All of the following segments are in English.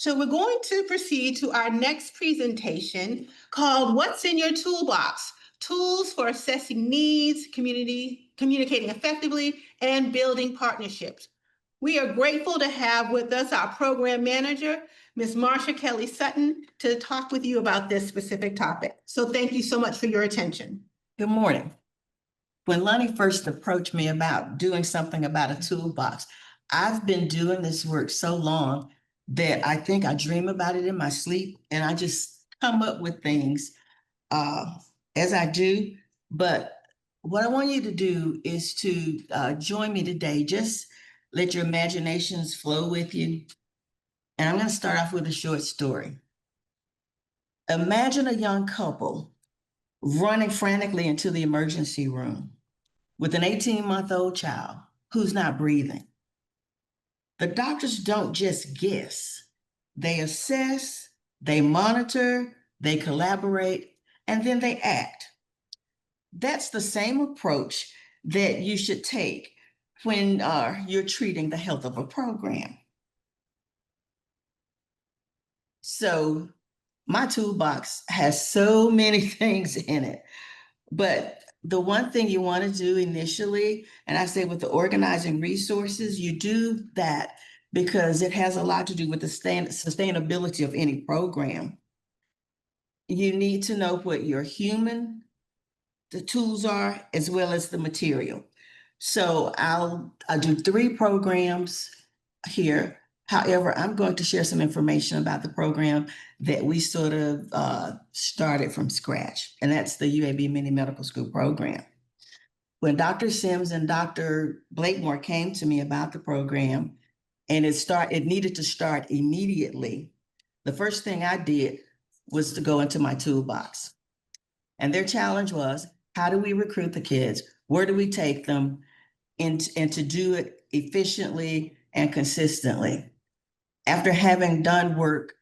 So we're going to proceed to our next presentation called What's in Your Toolbox? Tools for Assessing Needs, Communicating Effectively, and Building Partnerships. We are grateful to have with us our program manager, Ms. Marsha Kelley Sutton, to talk with you about this specific topic. So thank you so much for your attention. Good morning. When Lonnie first approached me about doing something about a toolbox, I've been doing this work so long that I think I dream about it in my sleep and I just come up with things as I do. But what I want you to do is to join me today. Just let your imaginations flow with you. And I'm going to start off with a short story. Imagine a young couple running frantically into the emergency room with an 18-month-old child who's not breathing. The doctors don't just guess. They assess, they monitor, they collaborate, and then they act. That's the same approach that you should take when you're treating the health of a program. So my toolbox has so many things in it, but the one thing you want to do initially, and I say with the organizing resources, you do that because it has a lot to do with the sustainability of any program. You need to know what your the tools are, as well as the material. So I'll do 3 programs here. However, I'm going to share some information about the program that we sort of started from scratch, and that's the UAB Mini Medical School program. When Dr. Sims and Dr. Blakemore came to me about the program, and it needed to start immediately, the first thing I did was to go into my toolbox. And their challenge was, how do we recruit the kids? Where do we take them? And to do it efficiently and consistently. After having done work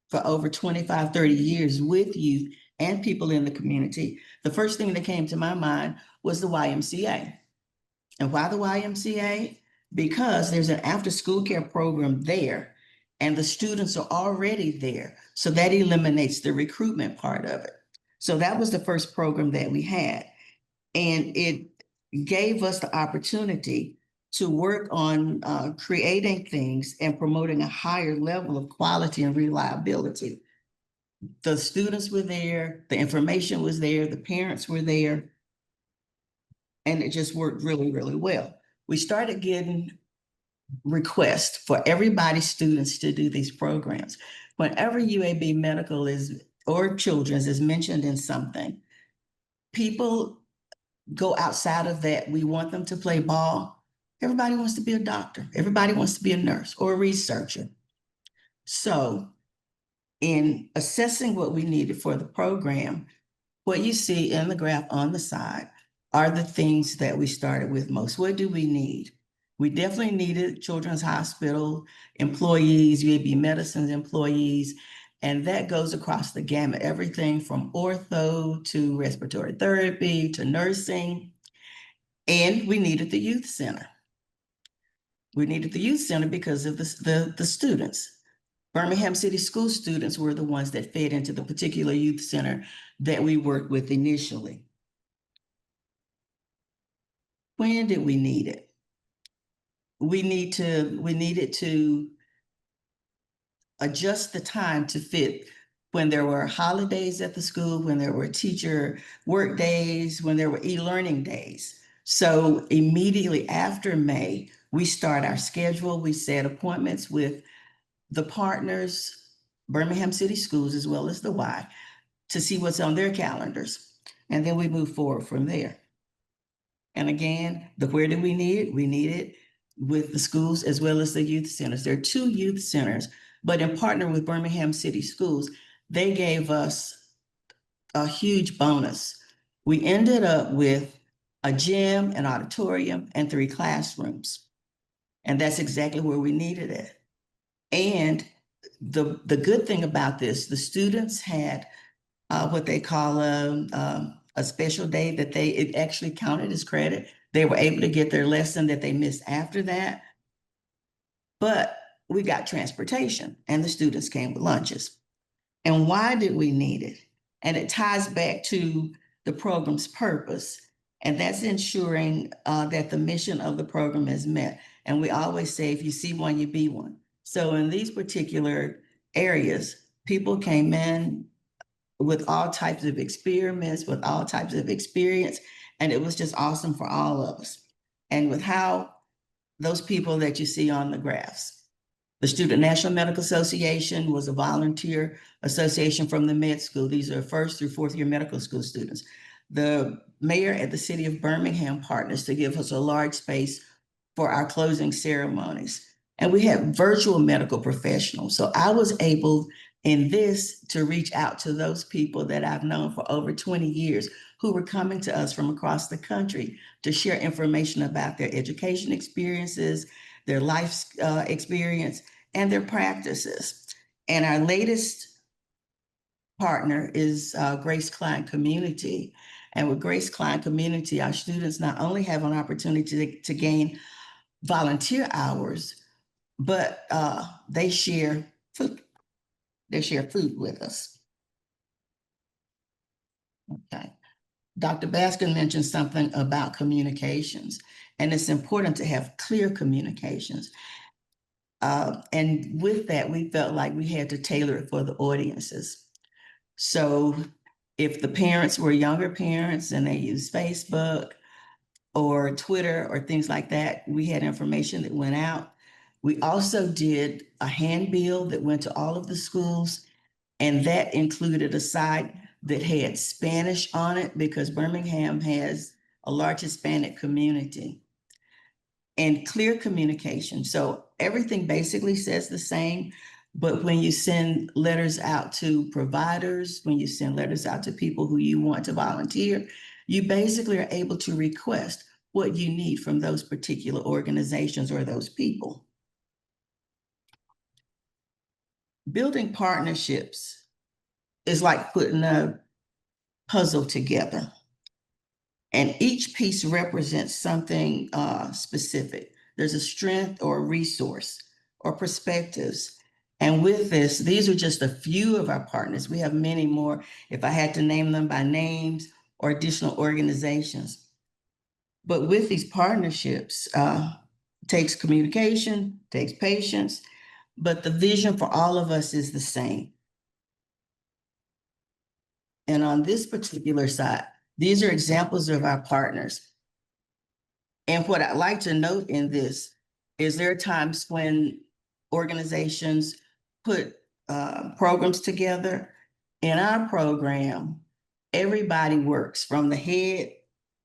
for over 25, 30 years with youth and people in the community, the first thing that came to my mind was the YMCA. And why the YMCA? Because there's an after-school care program there and the students are already there. So that eliminates the recruitment part of it. So that was the first program that we had. And it gave us the opportunity to work on creating things and promoting a higher level of quality and reliability. The students were there, the information was there, the parents were there, and it just worked really, really well. We started getting requests for everybody's students to do these programs. Whenever UAB Medical or Children's is mentioned in something, people go outside of that. We want them to play ball. Everybody wants to be a doctor. Everybody wants to be a nurse or a researcher. So in assessing what we needed for the program, what you see in the graph on the side are the things that we started with most. What do we need? We definitely needed Children's Hospital employees, UAB Medicine's employees, and that goes across the gamut, everything from ortho to respiratory therapy to nursing. And we needed the youth center. We needed the youth center because of the students. Birmingham City School students were the ones that fed into the particular youth center that we worked with initially. When did we need it? We needed to adjust the time to fit when there were holidays at the school, when there were teacher work days, when there were e-learning days. So immediately after May, we start our schedule. We set appointments with the partners, Birmingham City Schools, as well as the Y, to see what's on their calendars. And then we move forward from there. And again, where do we need it? We need it with the schools as well as the youth centers. There are 2 youth centers, but in partner with Birmingham City Schools, they gave us a huge bonus. We ended up with a gym, an auditorium, and 3 classrooms. And that's exactly where we needed it. And the good thing about this, the students had what they call a special day that it actually counted as credit. They were able to get their lesson that they missed after that. But we got transportation and the students came with lunches. And why did we need it? And it ties back to the program's purpose. And that's ensuring that the mission of the program is met. And we always say, if you see one, you be one. So in these particular areas, people came in with all types of experiments, with all types of experience, and it was just awesome for all of us. And with how those people that you see on the graphs, the Student National Medical Association was a volunteer association from the med school. These are first through fourth year medical school students. The mayor at the city of Birmingham partners to give us a large space for our closing ceremonies. And we had virtual medical professionals. So I was able in this to reach out to those people that I've known for over 20 years who were coming to us from across the country to share information about their education experiences, their life experience, and their practices. And our latest partner is Grace Klein Community. And with Grace Klein Community, our students not only have an opportunity to gain volunteer hours, but they share food. They share food with us. Okay. Dr. Baskin mentioned something about communications, and it's important to have clear communications. And with that, we felt like we had to tailor it for the audiences. So if the parents were younger parents and they use Facebook or Twitter or things like that, we had information that went out. We also did a handbill that went to all of the schools, and that included a side that had Spanish on it because Birmingham has a large Hispanic community. And clear communication. So everything basically says the same, but when you send letters out to providers, when you send letters out to people who you want to volunteer, you basically are able to request what you need from those particular organizations or those people. Building partnerships is like putting a puzzle together. And each piece represents something specific. There's a strength or a resource or perspectives. And with this, these are just a few of our partners. We have many more, if I had to name them by names or additional organizations. But with these partnerships, takes communication, takes patience, but the vision for all of us is the same. And on this particular side, these are examples of our partners. And what I'd like to note in this is there are times when organizations put programs together. In our program, everybody works from the head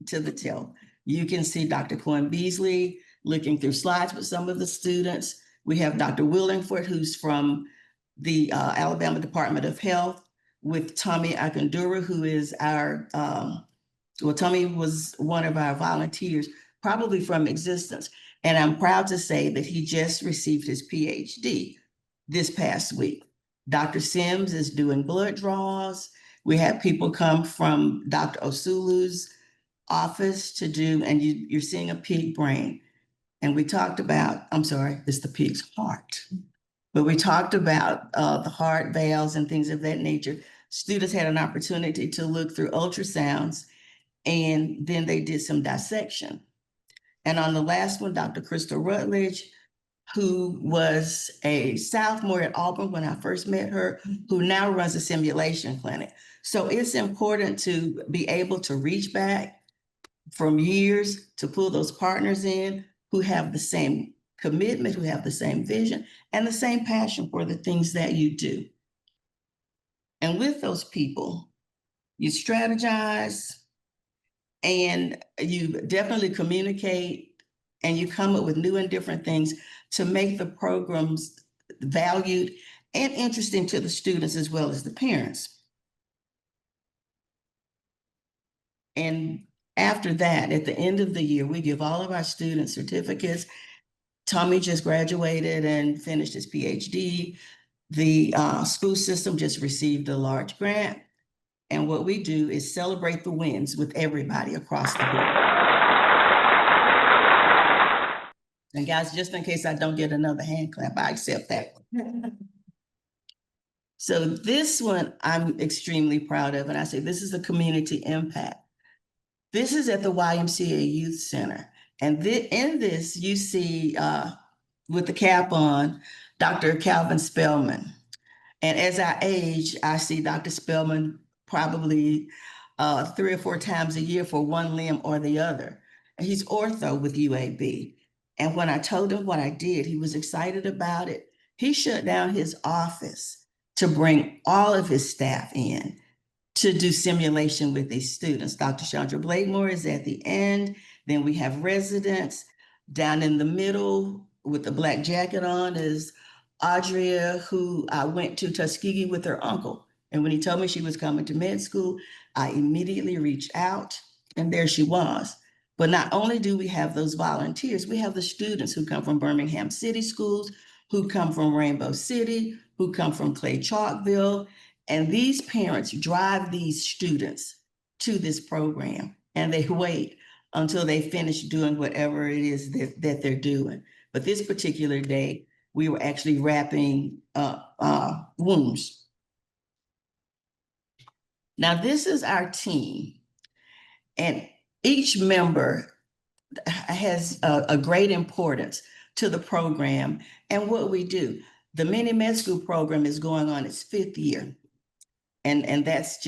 to the tail. You can see Dr. Cohen Beasley looking through slides with some of the students. We have Dr. Willingford, who's from the Alabama Department of Health, with Tommy Akandura, who is our, Tommy was one of our volunteers, probably from existence. And I'm proud to say that he just received his PhD this past week. Dr. Sims is doing blood draws. We have people come from Dr. Osulu's office to do, and you're seeing a pig brain. And we talked about, I'm sorry, it's the pig's heart. But we talked about the heart valves and things of that nature. Students had an opportunity to look through ultrasounds, and then they did some dissection. And on the last one, Dr. Crystal Rutledge, who was a sophomore at Auburn when I first met her, who now runs a simulation clinic. So it's important to be able to reach back from years to pull those partners in who have the same commitment, who have the same vision, and the same passion for the things that you do. And with those people, you strategize and you definitely communicate and you come up with new and different things to make the programs valued and interesting to the students as well as the parents. And after that, at the end of the year, we give all of our students certificates. Tommy just graduated and finished his PhD. The school system just received a large grant. And what we do is celebrate the wins with everybody across the board. And guys, just in case I don't get another hand clap, I accept that one. So this one I'm extremely proud of, and I say this is a community impact. This is at the YMCA Youth Center. And in this, you see with the cap on, Dr. Calvin Spellman. And as I age, I see Dr. Spellman probably 3 or 4 times a year for one limb or the other. And he's ortho with UAB. And when I told him what I did, he was excited about it. He shut down his office to bring all of his staff in to do simulation with these students. Dr. Chandra Blakemore is at the end. Then we have residents. Down in the middle with the black jacket on is Audria, who I went to Tuskegee with her uncle. And when he told me she was coming to med school, I immediately reached out, and there she was. But not only do we have those volunteers, we have the students who come from Birmingham City Schools, who come from Rainbow City, who come from Clay Chalkville. And these parents drive these students to this program, and they wait until they finish doing whatever it is that they're doing. But this particular day, we were actually wrapping wounds. Now, this is our team, and each member has a great importance to the program and what we do. The mini med school program is going on its 5th year. And that's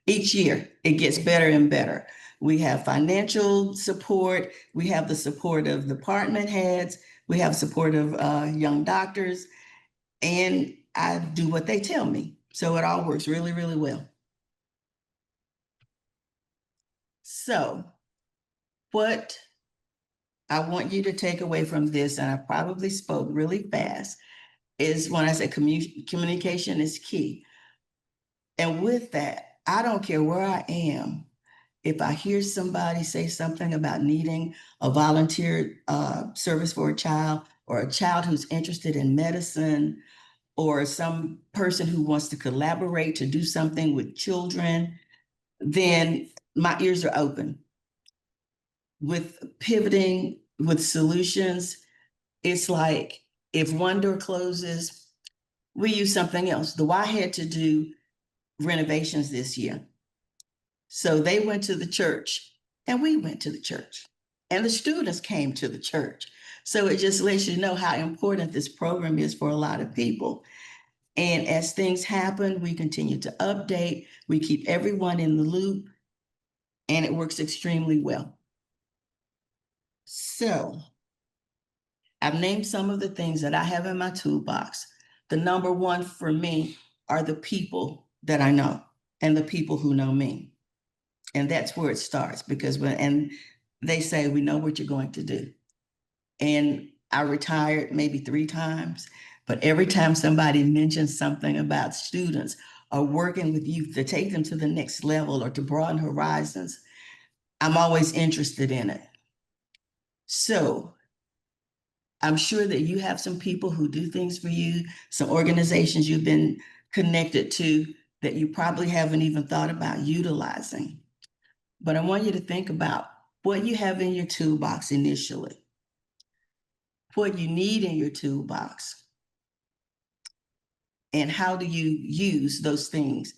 each year it gets better and better. We have financial support. We have the support of department heads. We have support of young doctors. And I do what they tell me. So it all works really, really well. So what I want you to take away from this, and I probably spoke really fast, is when I say communication is key. And with that, I don't care where I am. If I hear somebody say something about needing a volunteer service for a child, or a child who's interested in medicine, or some person who wants to collaborate to do something with children, then my ears are open. With pivoting, with solutions, it's like if one door closes, we use something else. The Y had to do renovations this year. So they went to the church, and we went to the church, and the students came to the church. So it just lets you know how important this program is for a lot of people. And as things happen, we continue to update. We keep everyone in the loop, and it works extremely well. So I've named some of the things that I have in my toolbox. The number one for me are the people that I know and the people who know me. And that's where it starts, because and they say, we know what you're going to do. And I retired maybe 3 times, but every time somebody mentions something about students or working with youth to take them to the next level or to broaden horizons, I'm always interested in it. So I'm sure that you have some people who do things for you, some organizations you've been connected to that you probably haven't even thought about utilizing. But I want you to think about what you have in your toolbox initially, what you need in your toolbox, and how do you use those things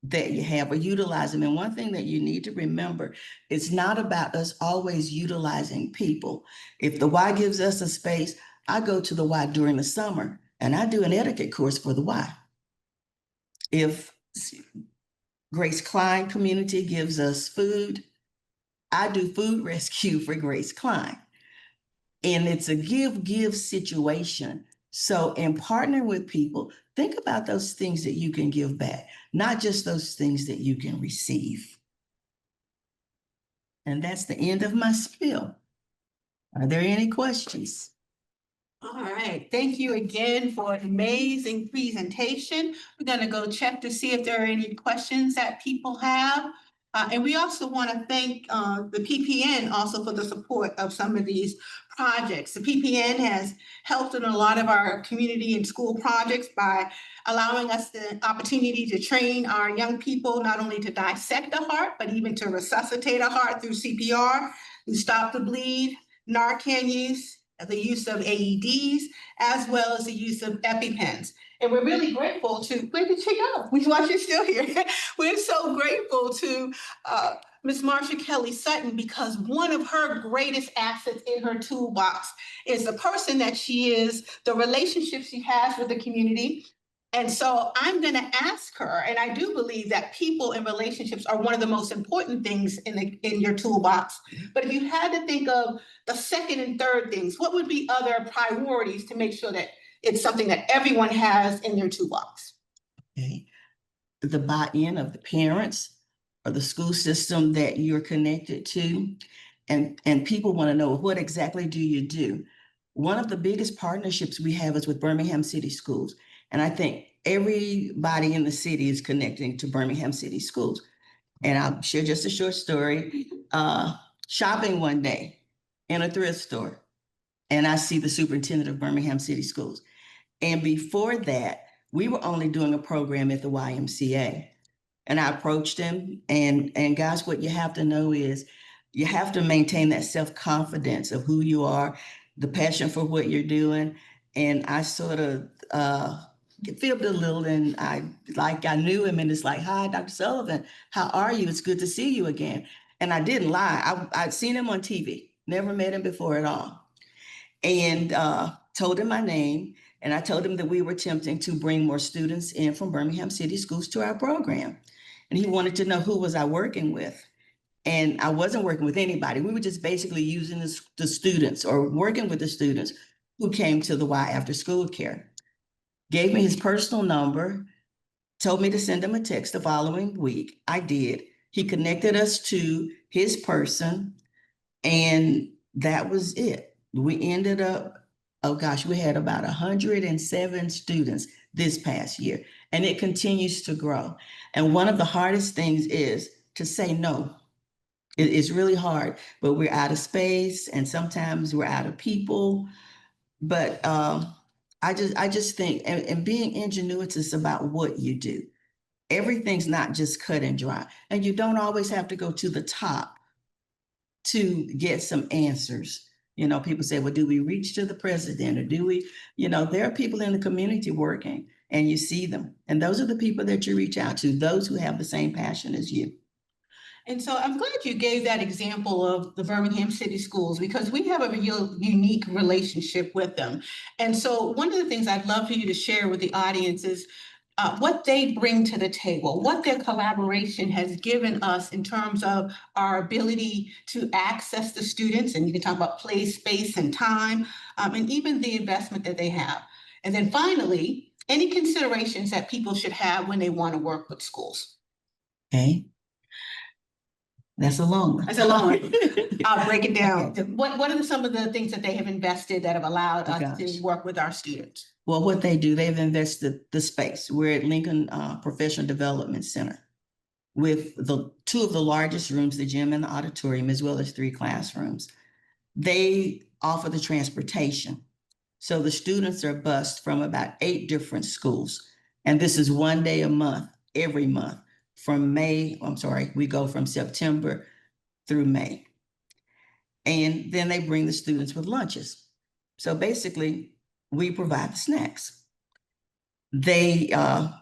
that you have or utilize them. And one thing that you need to remember, it's not about us always utilizing people. If the Y gives us a space, I go to the Y during the summer and I do an etiquette course for the Y. If Grace Klein community gives us food, I do food rescue for Grace Klein. And it's a give situation. So in partnering with people, think about those things that you can give back, not just those things that you can receive. And that's the end of my spiel. Are there any questions? All right, thank you again for an amazing presentation. We're going to go check to see if there are any questions that people have. And we also want to thank the PPN also for the support of some of these projects. The PPN has helped in a lot of our community and school projects by allowing us the opportunity to train our young people not only to dissect a heart, but even to resuscitate a heart through CPR, to stop the bleed, Narcan use, the use of AEDs, as well as the use of EpiPens. And we're really grateful to, where did she go? Why she's still here. We're so grateful to Ms. Marsha Kelley Sutton, because one of her greatest assets in her toolbox is the person that she is, the relationship she has with the community. And so I'm going to ask her, and I do believe that people and relationships are one of the most important things in your toolbox. But if you had to think of the second and third things, what would be other priorities to make sure that it's something that everyone has in their toolbox? Okay. The buy-in of the parents or the school system that you're connected to. And people want to know, what exactly do you do? One of the biggest partnerships we have is with Birmingham City Schools. And I think everybody in the city is connecting to Birmingham City Schools. And I'll share just a short story. Shopping one day in a thrift store, and I see the superintendent of Birmingham City Schools. And before that, we were only doing a program at the YMCA. And I approached him, and guys, what you have to know is you have to maintain that self-confidence of who you are, the passion for what you're doing. And I sort of fibbed a little, and I knew him, and it's like, "Hi, Dr. Sullivan, how are you? It's good to see you again." And I didn't lie. I'd seen him on TV, never met him before at all. And told him my name, and I told him that we were attempting to bring more students in from Birmingham City Schools to our program. And he wanted to know who was I working with. And I wasn't working with anybody. We were just basically using the students, or working with the students who came to the Y after school care. Gave me his personal number, told me to send him a text the following week. I did. He connected us to his person, and that was it. We ended up, oh gosh, we had about 107 students this past year, and it continues to grow. And one of the hardest things is to say no. It's really hard, but we're out of space, and sometimes we're out of people. But I just think, and being ingenuitous about what you do. Everything's not just cut and dry, and you don't always have to go to the top to get some answers. You know, people say, well, do we reach to the president, or do we, there are people in the community working, and you see them. And those are the people that you reach out to, those who have the same passion as you. And so I'm glad you gave that example of the Birmingham City Schools, because we have a real unique relationship with them. And so one of the things I'd love for you to share with the audience is what they bring to the table, what their collaboration has given us in terms of our ability to access the students. And you can talk about place, space, and time, and even the investment that they have. And then finally, any considerations that people should have when they want to work with schools. Okay. That's a long one. That's a long one. I'll break it down. What are some of the things that they have invested that have allowed us to work with our students? Well, what they do, they've invested the space. We're at Lincoln Professional Development Center with two of the largest rooms, the gym and the auditorium, as well as 3 classrooms. They offer the transportation. So the students are bused from about 8 different schools. And this is one day a month, every month. We go from September through May. And then they bring the students with lunches. So basically, we provide the snacks. They, at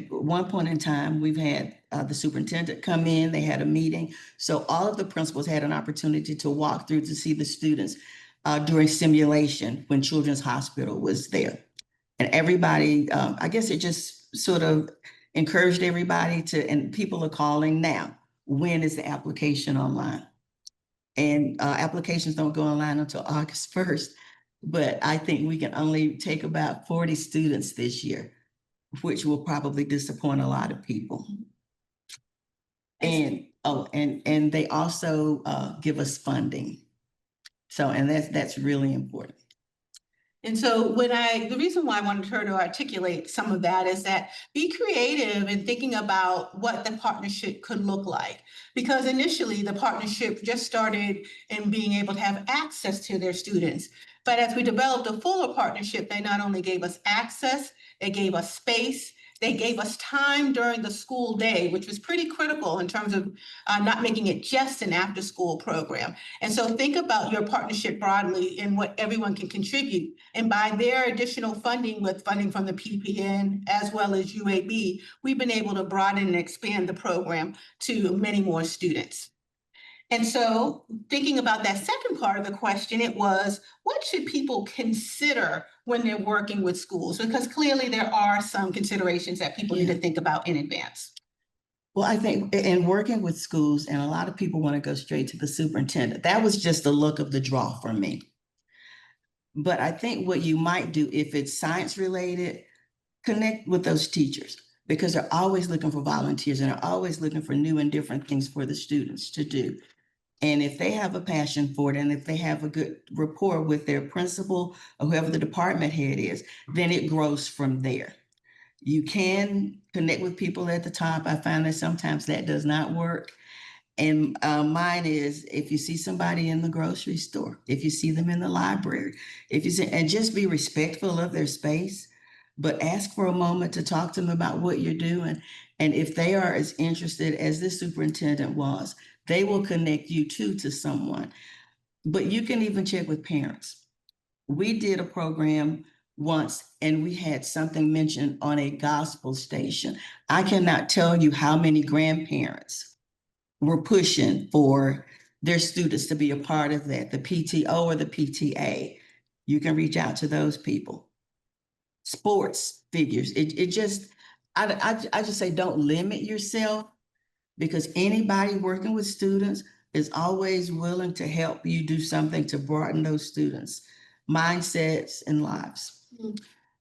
one point in time, we've had the superintendent come in, they had a meeting. So all of the principals had an opportunity to walk through to see the students during simulation when Children's Hospital was there. And everybody, I guess it just sort of encouraged everybody and people are calling now, when is the application online? And applications don't go online until August 1st. But I think we can only take about 40 students this year, which will probably disappoint a lot of people. And they also give us funding. So, and that's really important. And so the reason why I wanted her to articulate some of that is that be creative in thinking about what the partnership could look like. Because initially the partnership just started in being able to have access to their students. But as we developed a fuller partnership, they not only gave us access, they gave us space, They gave us time during the school day, which was pretty critical in terms of not making it just an after-school program. And so think about your partnership broadly and what everyone can contribute. And by their additional funding, with funding from the PPN as well as UAB, we've been able to broaden and expand the program to many more students. And so thinking about that second part of the question, it was, what should people consider when they're working with schools? Because clearly there are some considerations that people need to think about in advance. Well, I think in working with schools, and a lot of people want to go straight to the superintendent, that was just the look of the draw for me. But I think what you might do, if it's science related, connect with those teachers, because they're always looking for volunteers and they're always looking for new and different things for the students to do. And if they have a passion for it, and if they have a good rapport with their principal or whoever the department head is, then it grows from there. You can connect with people at the top. I find that sometimes that does not work. And mine is, if you see somebody in the grocery store, if you see them in the library, if you see, and just be respectful of their space, but ask for a moment to talk to them about what you're doing. And if they are as interested as this superintendent was, they will connect you to someone. But you can even check with parents. We did a program once and we had something mentioned on a gospel station. I cannot tell you how many grandparents were pushing for their students to be a part of that, the PTO or the PTA. You can reach out to those people. Sports figures, it just, I just say, don't limit yourself, because anybody working with students is always willing to help you do something to broaden those students' mindsets and lives.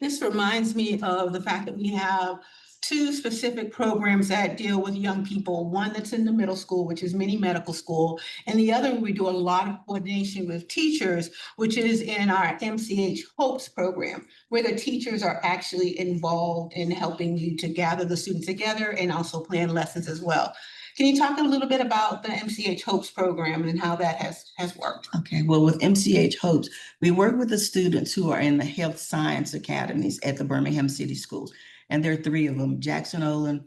This reminds me of the fact that we have two specific programs that deal with young people. One that's in the middle school, which is mini medical school, and the other we do a lot of coordination with teachers, which is in our MCH Hopes program, where the teachers are actually involved in helping you to gather the students together and also plan lessons as well. Can you talk a little bit about the MCH Hopes program and how that has worked? Okay, well, with MCH Hopes, we work with the students who are in the health science academies at the Birmingham City Schools. And there are three of them: Jackson Olin,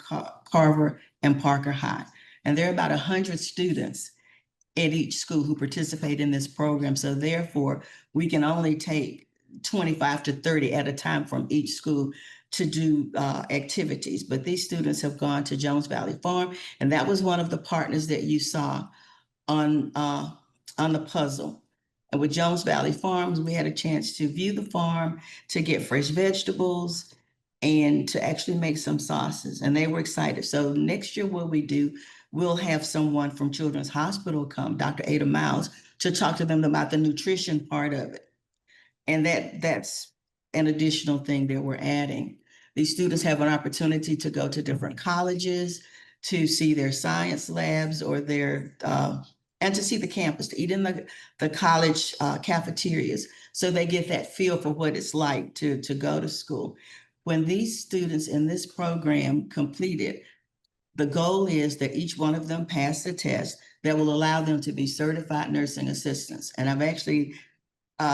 Carver, and Parker High. And there are about 100 students at each school who participate in this program. So therefore, we can only take 25 to 30 at a time from each school to do activities. But these students have gone to Jones Valley Farm, and that was one of the partners that you saw on the puzzle. And with Jones Valley Farms, we had a chance to view the farm, to get fresh vegetables, and to actually make some sauces. And they were excited. So next year, what we do, we'll have someone from Children's Hospital come, Dr. Ada Miles, to talk to them about the nutrition part of it. And that's an additional thing that we're adding. These students have an opportunity to go to different colleges, to see their science labs or their and to see the campus, to eat in the college cafeterias, so they get that feel for what it's like to go to school. When these students in this program complete it, the goal is that each one of them pass the test that will allow them to be certified nursing assistants. And I've actually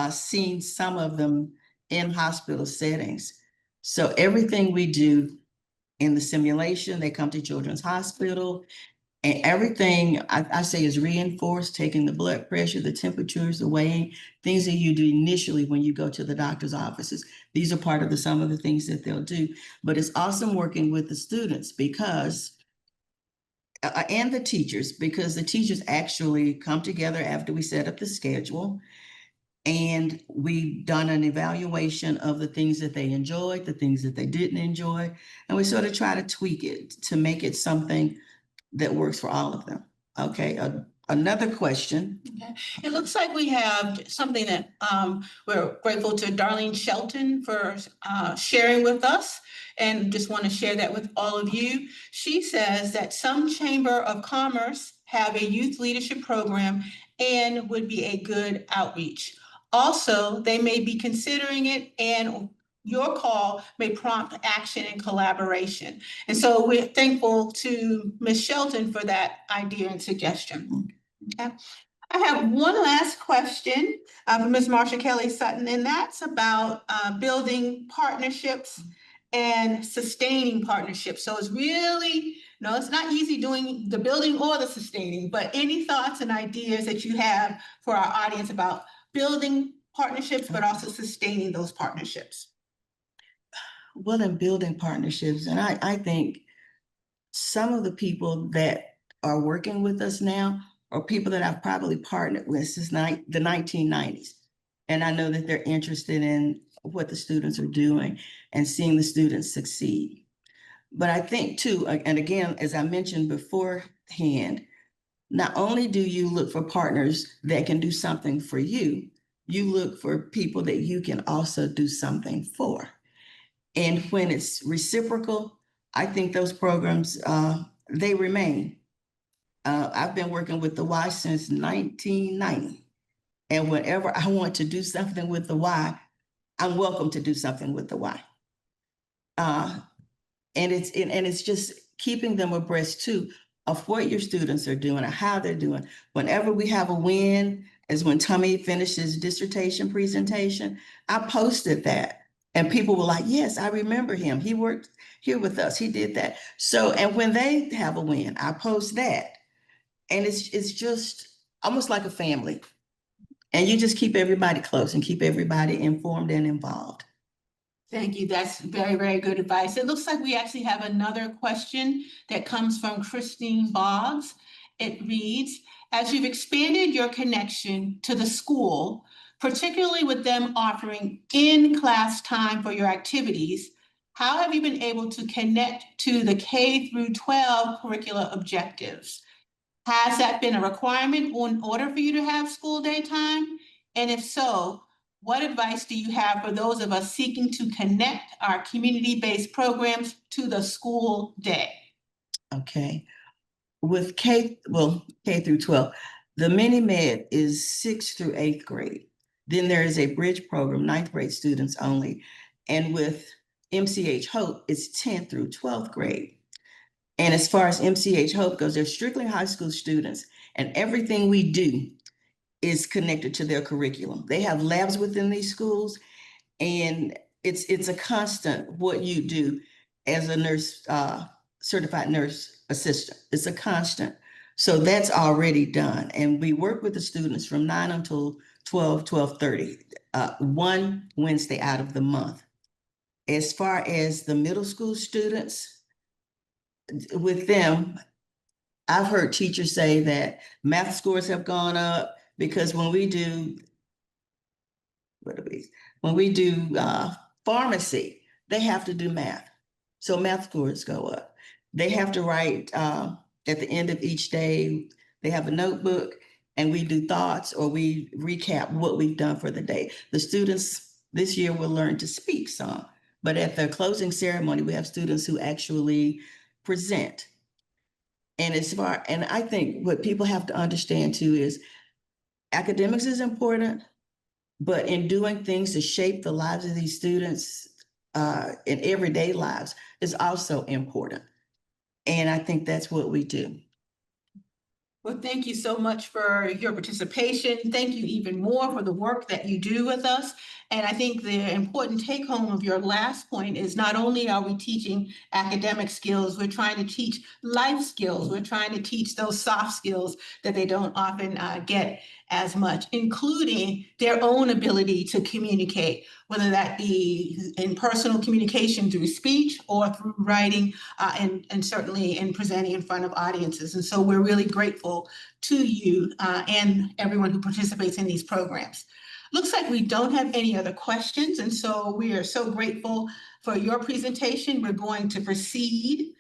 seen some of them in hospital settings. So everything we do in the simulation, they come to Children's Hospital, and everything I say is reinforced, taking the blood pressure, the temperatures, the weighing, things that you do initially when you go to the doctor's offices. These are part of some of the things that they'll do. But it's awesome working with the students because, and the teachers, because the teachers actually come together after we set up the schedule. And we've done an evaluation of the things that they enjoyed, the things that they didn't enjoy. And we sort of try to tweak it to make it something that works for all of them. Okay, another question. Okay. It looks like we have something that we're grateful to Darlene Shelton for sharing with us, and just want to share that with all of you. She says that some Chamber of Commerce have a youth leadership program and would be a good outreach. Also, they may be considering it, and your call may prompt action and collaboration. And so we're thankful to Ms. Shelton for that idea and suggestion. Okay. I have one last question from Ms. Marsha Kelley Sutton, and that's about building partnerships and sustaining partnerships. So it's really, no, it's not easy doing the building or the sustaining, but any thoughts and ideas that you have for our audience about building partnerships, but also sustaining those partnerships? Well, in building partnerships, and I think some of the people that are working with us now are people that I've probably partnered with since the 1990s. And I know that they're interested in what the students are doing and seeing the students succeed. But I think too, and again, as I mentioned beforehand, not only do you look for partners that can do something for you, you look for people that you can also do something for. And when it's reciprocal, I think those programs, they remain. I've been working with the Y since 1990. And whenever I want to do something with the Y, I'm welcome to do something with the Y. And it's just keeping them abreast too of what your students are doing and how they're doing. Whenever we have a win, as when Tommy finished his dissertation presentation, I posted that. And people were like, yes, I remember him. He worked here with us. He did that. So, and when they have a win, I post that. And it's just almost like a family. And you just keep everybody close and keep everybody informed and involved. Thank you. That's very, very good advice. It looks like we actually have another question that comes from Christine Boggs. It reads, as you've expanded your connection to the school, particularly with them offering in-class time for your activities, how have you been able to connect to the K through 12 curricula objectives? Has that been a requirement in order for you to have school day time? And if so, what advice do you have for those of us seeking to connect our community-based programs to the school day? Okay. With K through 12, the mini med is 6th through 8th grade. Then there is a bridge program, 9th grade students only. And with MCH Hope, it's 10th through 12th grade. And as far as MCH Hope goes, they're strictly high school students, and everything we do is connected to their curriculum. They have labs within these schools, and it's a constant what you do as a nurse, certified nurse assistant. It's a constant. So that's already done. And we work with the students from 9 until 12:30, one Wednesday out of the month. As far as the middle school students, with them, I've heard teachers say that math scores have gone up because when we do pharmacy, they have to do math. So math scores go up. They have to write at the end of each day, they have a notebook and we do thoughts or we recap what we've done for the day. The students this year will learn to speak some, but at the closing ceremony, we have students who actually present. And I think what people have to understand too is academics is important, but in doing things to shape the lives of these students in everyday lives is also important. And I think that's what we do. Well, thank you so much for your participation. Thank you even more for the work that you do with us. And I think the important take home of your last point is not only are we teaching academic skills, we're trying to teach life skills. We're trying to teach those soft skills that they don't often get as much, including their own ability to communicate, whether that be in personal communication through speech or through writing, and certainly in presenting in front of audiences. And so we're really grateful to you and everyone who participates in these programs. Looks like we don't have any other questions, and so we are so grateful for your presentation. We're going to proceed